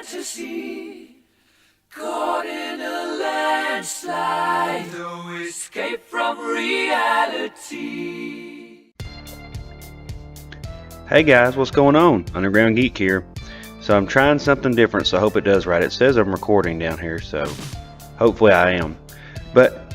fantasy, caught in a landslide, no escape from reality. Hey guys, what's going on? Underground Geek here. So I'm trying something different, so I hope it does right. It says I'm recording down here, so hopefully I am. But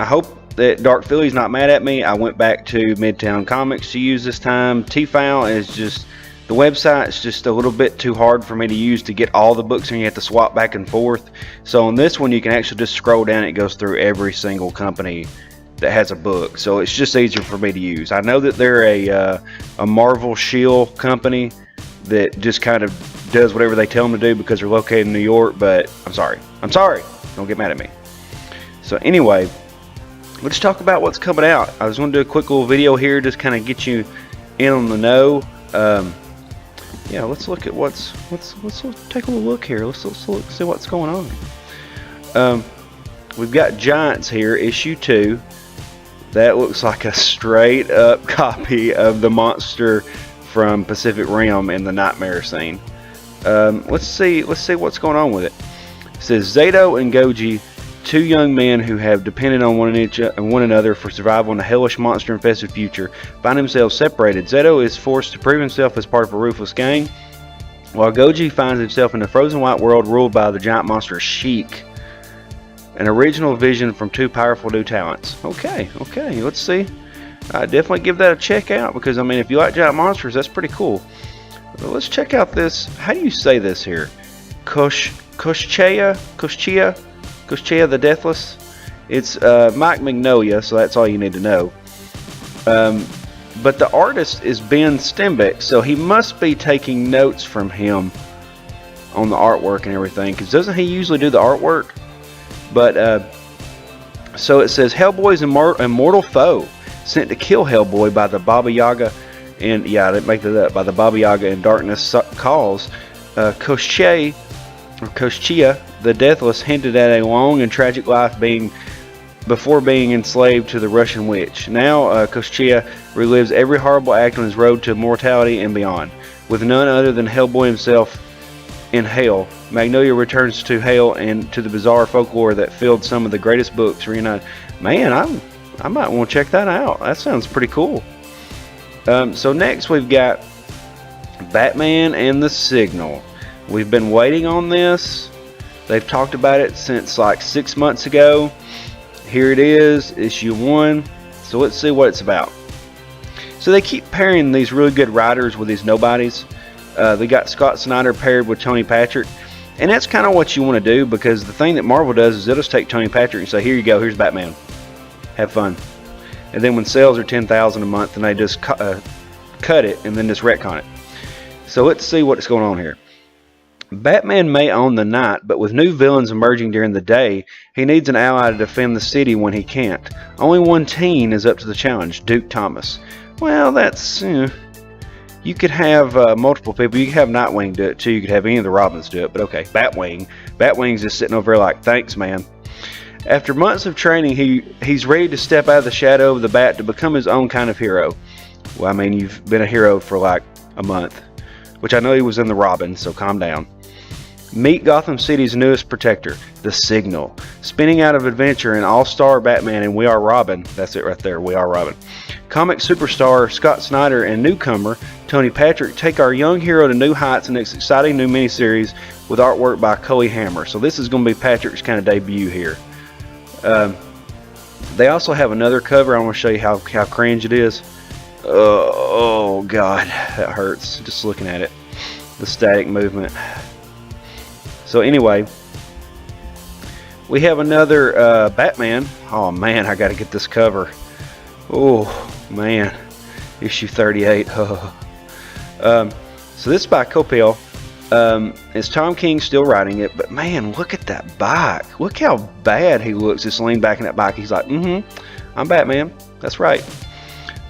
I hope that Dark Philly's not mad at me. I went back to Midtown Comics to use this time. Tfal is just, the website's just a little bit too hard for me to use to get all the books, and you have to swap back and forth. So on this one, you can actually just scroll down. It goes through every single company that has a book, so it's just easier for me to use. I know that they're a Marvel Shield company that just kind of does whatever they tell them to do because they're located in New York, but I'm sorry, don't get mad at me. So anyway, let's talk about what's coming out. I was going to do a quick little video here, just kind of get you in on the know. Yeah, let's look at let's take a little look here. Let's look, see what's going on. We've got Giants here, issue 2. That looks like a straight up copy of the monster from Pacific Rim in the nightmare scene. Let's see what's going on with it. It says Zato and Goji, two young men who have depended on one another for survival in a hellish monster-infested future, find themselves separated. Zato is forced to prove himself as part of a ruthless gang, while Goji finds himself in a frozen white world ruled by the giant monster Sheik. An original vision from two powerful new talents. Okay, let's see. Definitely give that a check out, because I mean, if you like giant monsters, that's pretty cool. But let's check out this. How do you say this here? Koschia the Deathless. It's Mike Mignola, so that's all you need to know. But the artist is Ben Stenbeck, so he must be taking notes from him on the artwork and everything, because doesn't he usually do the artwork? But so it says Hellboy's immortal foe, sent to kill Hellboy by the Baba Yaga, and yeah, I didn't make that up, by the Baba Yaga and Darkness Calls. Koschia the Deathless hinted at a long and tragic life before being enslaved to the Russian witch. Now Koschia relives every horrible act on his road to immortality and beyond. With none other than Hellboy himself in hell, Magnolia returns to hell and to the bizarre folklore that filled some of the greatest books reunited. Man, I might want to check that out. That sounds pretty cool. So next we've got Batman and the Signal. We've been waiting on this. They've talked about it since like 6 months ago. Here it is, issue 1. So let's see what it's about. So they keep pairing these really good writers with these nobodies. They got Scott Snyder paired with Tony Patrick. And that's kind of what you want to do, because the thing that Marvel does is they'll just take Tony Patrick and say, here you go, here's Batman. Have fun. And then when sales are 10,000 a month, then they just cut it and then just retcon it. So let's see what's going on here. Batman may own the night, but with new villains emerging during the day, he needs an ally to defend the city when he can't. Only one teen is up to the challenge, Duke Thomas. Well, that's, you could have multiple people. You could have Nightwing do it too. You could have any of the Robins do it. But okay, Batwing's just sitting over there like, thanks, man. After months of training, he's ready to step out of the shadow of the Bat to become his own kind of hero. Well, I mean, you've been a hero for like a month, which I know he was in the Robin, so calm down. Meet Gotham City's newest protector, the Signal. Spinning out of adventure in All-Star Batman and We Are Robin. That's it right there, We Are Robin. Comic superstar Scott Snyder and newcomer Tony Patrick take our young hero to new heights in this exciting new miniseries with artwork by Cully Hammer. So this is going to be Patrick's kind of debut here. They also have another cover. I want to show you how cringe it is. Oh God, that hurts just looking at it. The static movement. So anyway, we have another Batman. Oh man, I got to get this cover. Oh man, issue 38. So this is by Coppel. It's Tom King still writing it, but man, look at that bike. Look how bad he looks just leaning back in that bike. He's like, I'm Batman. That's right.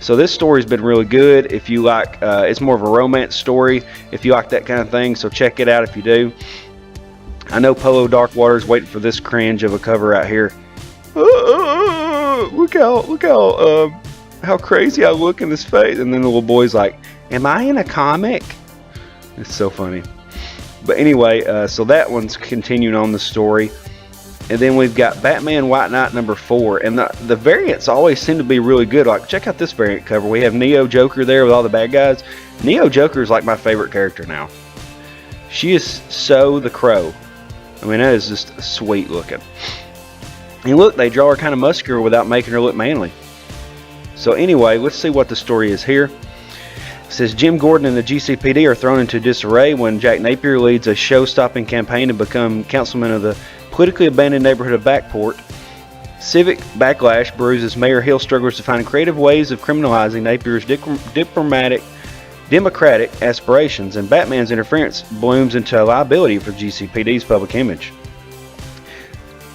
So this story's been really good. If you like, it's more of a romance story, if you like that kind of thing, so check it out if you do. I know Polo Darkwater's waiting for this cringe of a cover out here. Look how crazy I look in this face. And then the little boy's like, am I in a comic? It's so funny. But anyway, so that one's continuing on the story. And then we've got Batman White Knight number 4. And the variants always seem to be really good. Like, check out this variant cover. We have Neo Joker there with all the bad guys. Neo Joker is like my favorite character now. She is so the Crow. I mean, that is just sweet looking. And look, they draw her kind of muscular without making her look manly. So anyway, let's see what the story is here. It says Jim Gordon and the GCPD are thrown into disarray when Jack Napier leads a show-stopping campaign to become councilman of the politically abandoned neighborhood of Backport. Civic backlash brews as Mayor Hill struggles to find creative ways of criminalizing Napier's democratic aspirations, and Batman's interference blooms into a liability for GCPD's public image.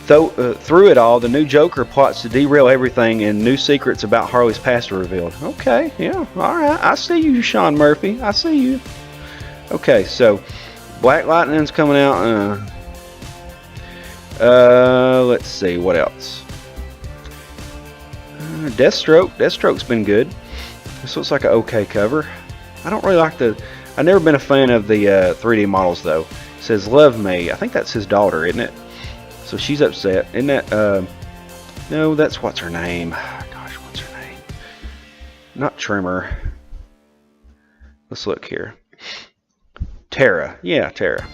Through it all, the new Joker plots to derail everything, and new secrets about Harley's past are revealed. Okay, yeah, alright, I see you, Sean Murphy, I see you. Okay, so Black Lightning's coming out. Let's see, what else? Deathstroke's been good. This looks like an okay cover. I don't really like I've never been a fan of the 3D models though. It says Love Me. I think that's his daughter, isn't it? So she's upset. Isn't that, no, that's, what's her name? Gosh, what's her name? Not Trimmer. Let's look here. Tara. Yeah, Tara.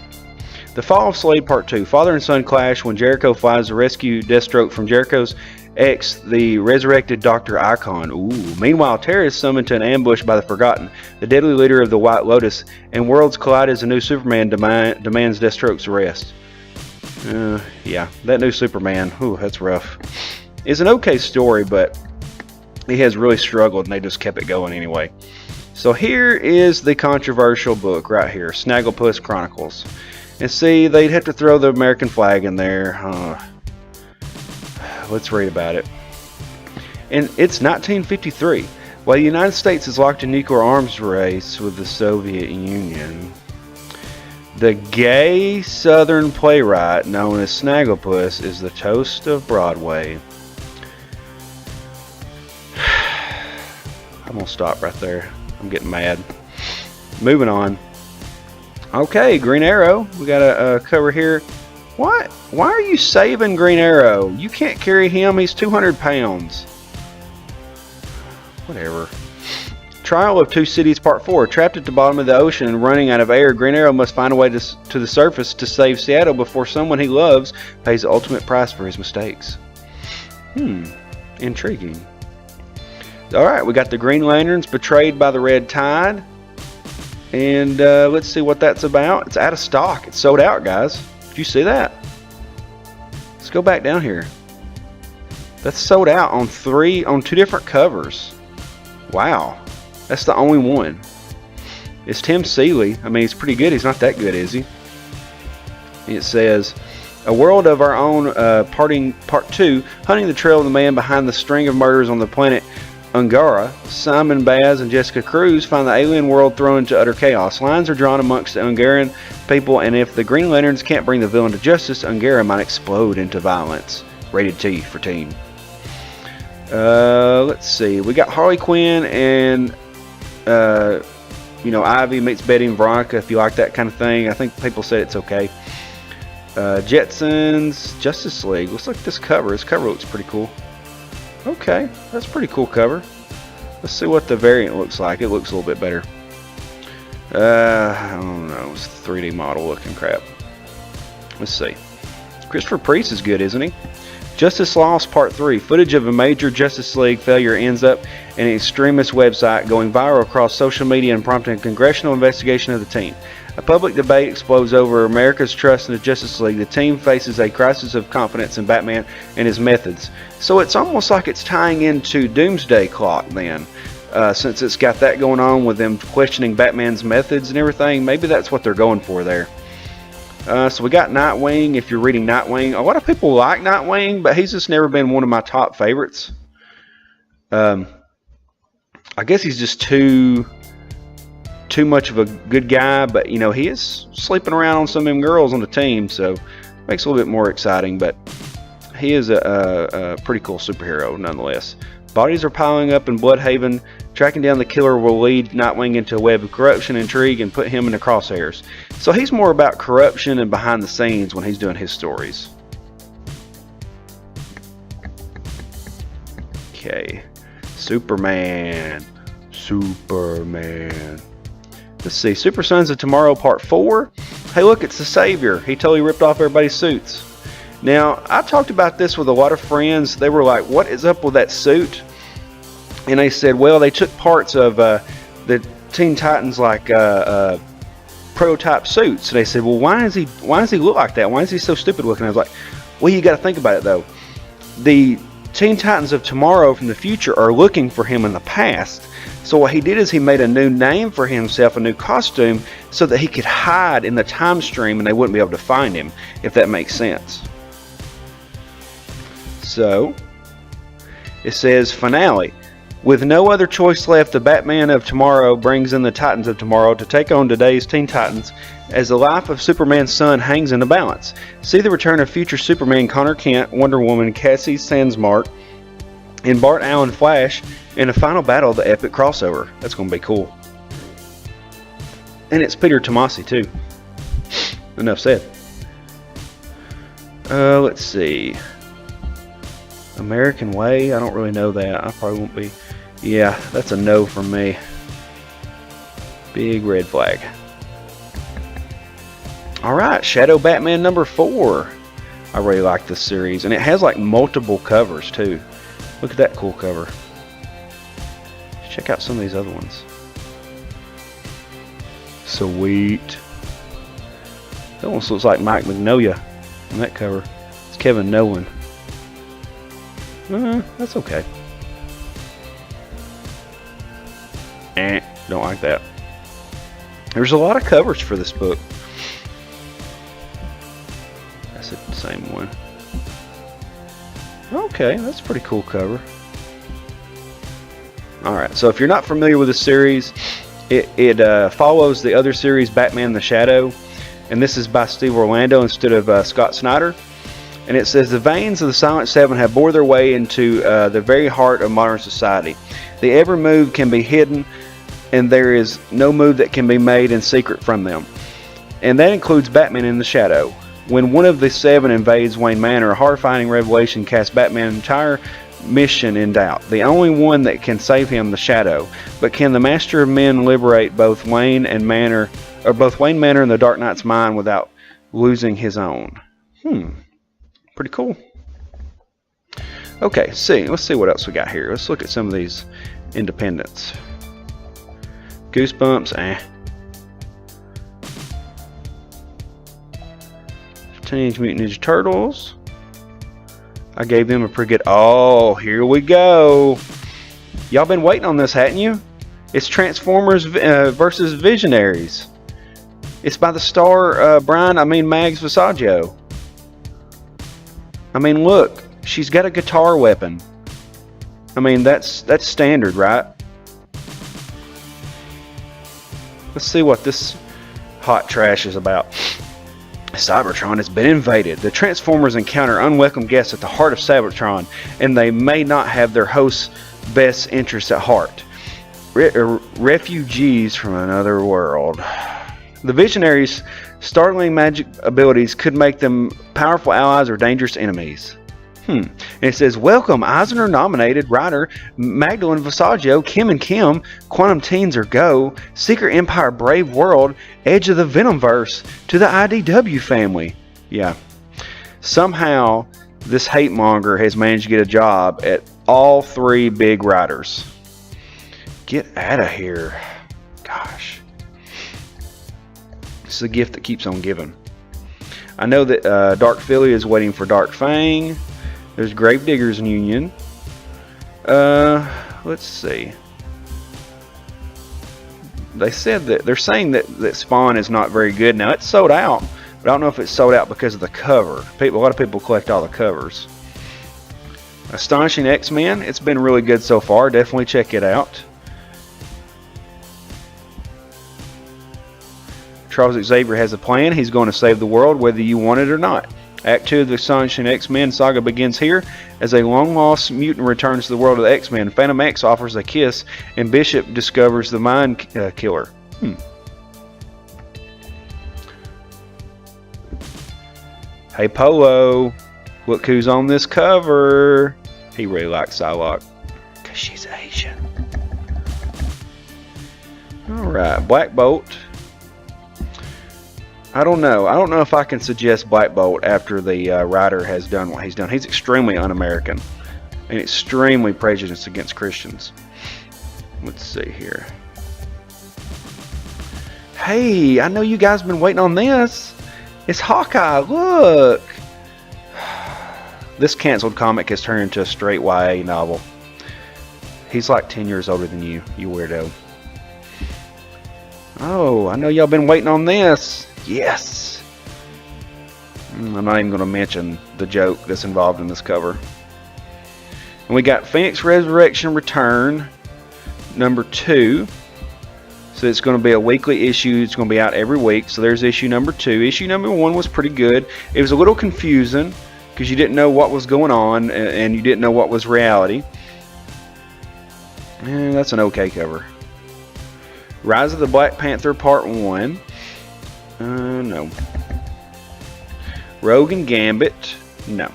The Fall of Slade Part 2. Father and son clash when Jericho flies to rescue Deathstroke from Jericho's ex, the resurrected Dr. Icon. Ooh. Meanwhile, Tara is summoned to an ambush by the Forgotten, the deadly leader of the White Lotus, and worlds collide as a new Superman demands Deathstroke's arrest. Yeah, that new Superman, ooh, that's rough. It's an okay story, but he has really struggled, and they just kept it going anyway. So here is the controversial book right here, Snagglepuss Chronicles. And see, they'd have to throw the American flag in there. Let's read about it. And it's 1953. While the United States is locked in nuclear arms race with the Soviet Union, the gay Southern playwright known as Snagglepuss is the toast of Broadway. I'm gonna stop right there. I'm getting mad. Moving on. Okay, Green Arrow. We got a cover here. What? Why are you saving Green Arrow? You can't carry him. He's 200 pounds. Whatever. Trial of Two Cities Part 4. Trapped at the bottom of the ocean and running out of air, Green Arrow must find a way to the surface to save Seattle before someone he loves pays the ultimate price for his mistakes. Intriguing. Alright, we got the Green Lanterns betrayed by the Red Tide. And let's see what that's about. It's out of stock. It's sold out, guys. Did you see that? Let's go back down here. That's sold out on two different covers. Wow. That's the only one. It's Tim Seeley. I mean, he's pretty good. He's not that good, is he? It says, A World of Our Own, Part 2, Hunting the Trail of the Man Behind the String of Murders on the Planet Ungara. Simon Baz and Jessica Cruz find the alien world thrown into utter chaos. Lines are drawn amongst the Ungaran people, and if the Green Lanterns can't bring the villain to justice, Ungara might explode into violence. Rated T for teen. Let's see. We got Harley Quinn and Ivy meets Betty and Veronica, if you like that kind of thing. I think people said it's okay. Jetsons, Justice League. Let's look at this cover. This cover looks pretty cool. Okay, that's a pretty cool cover. Let's see what the variant looks like. It looks a little bit better. I don't know. It's 3D model looking crap. Let's see. Christopher Priest is good, isn't he? Justice Lost Part 3. Footage of a major Justice League failure ends up in an extremist website going viral across social media and prompting a congressional investigation of the team. A public debate explodes over America's trust in the Justice League. The team faces a crisis of confidence in Batman and his methods. So it's almost like it's tying into Doomsday Clock then. Since it's got that going on with them questioning Batman's methods and everything. Maybe that's what they're going for there. So we got Nightwing. If you're reading Nightwing, a lot of people like Nightwing, but he's just never been one of my top favorites. I guess he's just too much of a good guy, but he is sleeping around on some of them girls on the team, so it makes it a little bit more exciting. But he is a pretty cool superhero nonetheless. Bodies are piling up in Bloodhaven. Tracking down the killer will lead Nightwing into a web of corruption, intrigue, and put him in the crosshairs. So he's more about corruption and behind the scenes when he's doing his stories. Okay. Superman. Let's see. Super Sons of Tomorrow Part 4. Hey, look, it's the Savior. He totally ripped off everybody's suits. Now, I talked about this with a lot of friends. They were like, what is up with that suit? And they said, well, they took parts of the Teen Titans prototype suits. So they said, well, why does he look like that? Why is he so stupid looking? I was like, well, you got to think about it though. The Teen Titans of tomorrow from the future are looking for him in the past. So what he did is he made a new name for himself, a new costume, so that he could hide in the time stream and they wouldn't be able to find him, if that makes sense. So it says finale. With no other choice left, the Batman of tomorrow brings in the Titans of tomorrow to take on today's Teen Titans as the life of Superman's son hangs in the balance. See the return of future Superman Connor Kent, Wonder Woman Cassie Sandsmark, and Bart Allen Flash in the final battle of the epic crossover. That's going to be cool. And it's Peter Tomasi too. Enough said. Let's see. American Way? I don't really know that. I probably won't be. Yeah, that's a no from me. Big red flag. Alright, Shadow Batman number 4. I really like this series. And it has like multiple covers too. Look at that cool cover. Check out some of these other ones. Sweet. That almost looks like Mike Mignola on that cover. It's Kevin Nolan. That's okay. Don't like that. There's a lot of covers for this book. That's the same one. Okay, that's a pretty cool cover. Alright, so if you're not familiar with the series, it follows the other series, Batman the Shadow. And this is by Steve Orlando instead of Scott Snyder. And it says, the veins of the Silent Seven have bored their way into the very heart of modern society. The every move can be hidden, and there is no move that can be made in secret from them. And that includes Batman in the Shadow. When one of the seven invades Wayne Manor, a horrifying revelation casts Batman's entire mission in doubt. The only one that can save him, the Shadow. But can the Master of Men liberate both Wayne Manor and the Dark Knight's mind without losing his own? Pretty cool. Okay, let's see what else we got here. Let's look at some of these independents. Goosebumps, Teenage Mutant Ninja Turtles. I gave them a pretty good. Oh, here we go. Y'all been waiting on this, hadn't you? It's Transformers versus Visionaries. It's by the star Mags Visaggio. I mean, look, she's got a guitar weapon. I mean, that's standard, right? Let's see what this hot trash is about. Cybertron has been invaded. The Transformers encounter unwelcome guests at the heart of Cybertron, and they may not have their host's best interests at heart. Refugees from another world. The Visionaries' startling magic abilities could make them powerful allies or dangerous enemies. And it says, welcome Eisner-nominated writer Magdalene Visaggio, Kim and Kim, Quantum Teens or Go, Secret Empire Brave World, Edge of the Venomverse, to the IDW family. Yeah. Somehow, this hate monger has managed to get a job at all three big writers. Get out of here. Gosh. This is a gift that keeps on giving. I know that Dark Philly is waiting for Dark Fang. There's Gravediggers Union. Let's see. They're saying that Spawn is not very good. Now it's sold out, but I don't know if it's sold out because of the cover. A lot of people collect all the covers. Astonishing X-Men. It's been really good so far. Definitely check it out. Charles Xavier has a plan. He's going to save the world whether you want it or not. Act 2 of the Astonishing X-Men saga begins here as a long-lost mutant returns to the world of the X-Men. Phantom X offers a kiss, and Bishop discovers the Mind Killer. Hey Polo, look who's on this cover. He really likes Psylocke because she's Asian. Alright, Black Bolt. I don't know. I don't know if I can suggest Black Bolt after the writer has done what he's done. He's extremely un-American and extremely prejudiced against Christians. Let's see here. Hey, I know you guys have been waiting on this. It's Hawkeye, look! This canceled comic has turned into a straight YA novel. He's like 10 years older than you weirdo. Oh, I know y'all been waiting on this. Yes! I'm not even going to mention the joke that's involved in this cover. And we got Phoenix Resurrection Return, number 2. So it's going to be a weekly issue. It's going to be out every week. So there's issue number 2. Issue number 1 was pretty good. It was a little confusing because you didn't know what was going on and you didn't know what was reality. That's an okay cover. Rise of the Black Panther Part 1. No. Rogue and Gambit. No.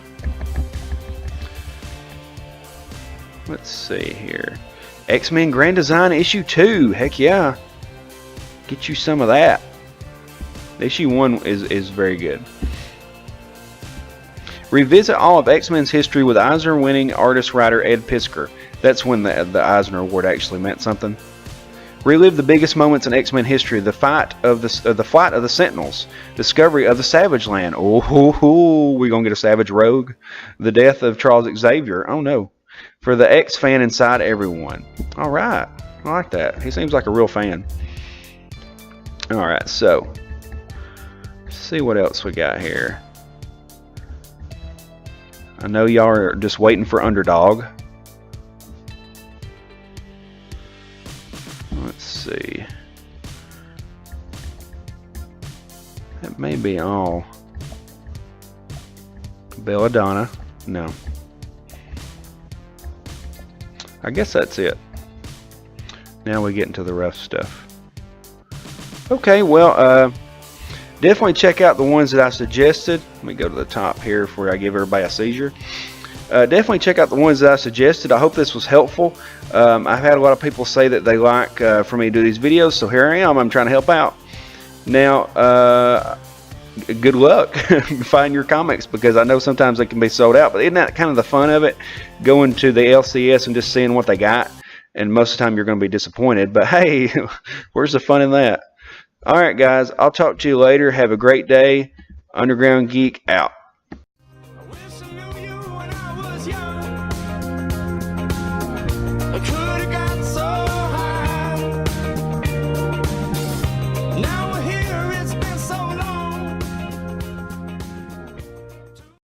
Let's see here. X-Men Grand Design issue 2. Heck yeah. Get you some of that. Issue 1 is very good. Revisit all of X-Men's history with Eisner-winning artist-writer Ed Piskor. That's when the Eisner Award actually meant something. Relive the biggest moments in X-Men history: the flight of the Sentinels, discovery of the Savage Land. Oh, we're gonna get a Savage Rogue. The death of Charles Xavier. Oh no. For the X fan inside everyone. All right, I like that. He seems like a real fan. All right, so let's see what else we got here. I know y'all are just waiting for Underdog. Let's see. That may be all. Belladonna. No. I guess that's it. Now we get into the rough stuff. Okay, well, definitely check out the ones that I suggested. Let me go to the top here before I give everybody a seizure. Definitely check out the ones that I suggested. I hope this was helpful. I've had a lot of people say that they like for me to do these videos, so here I am. I'm trying to help out. Now, good luck find your comics, because I know sometimes they can be sold out, but isn't that kind of the fun of it? Going to the LCS and just seeing what they got, and most of the time you're going to be disappointed, but hey, where's the fun in that? Alright guys, I'll talk to you later. Have a great day. Underground Geek out.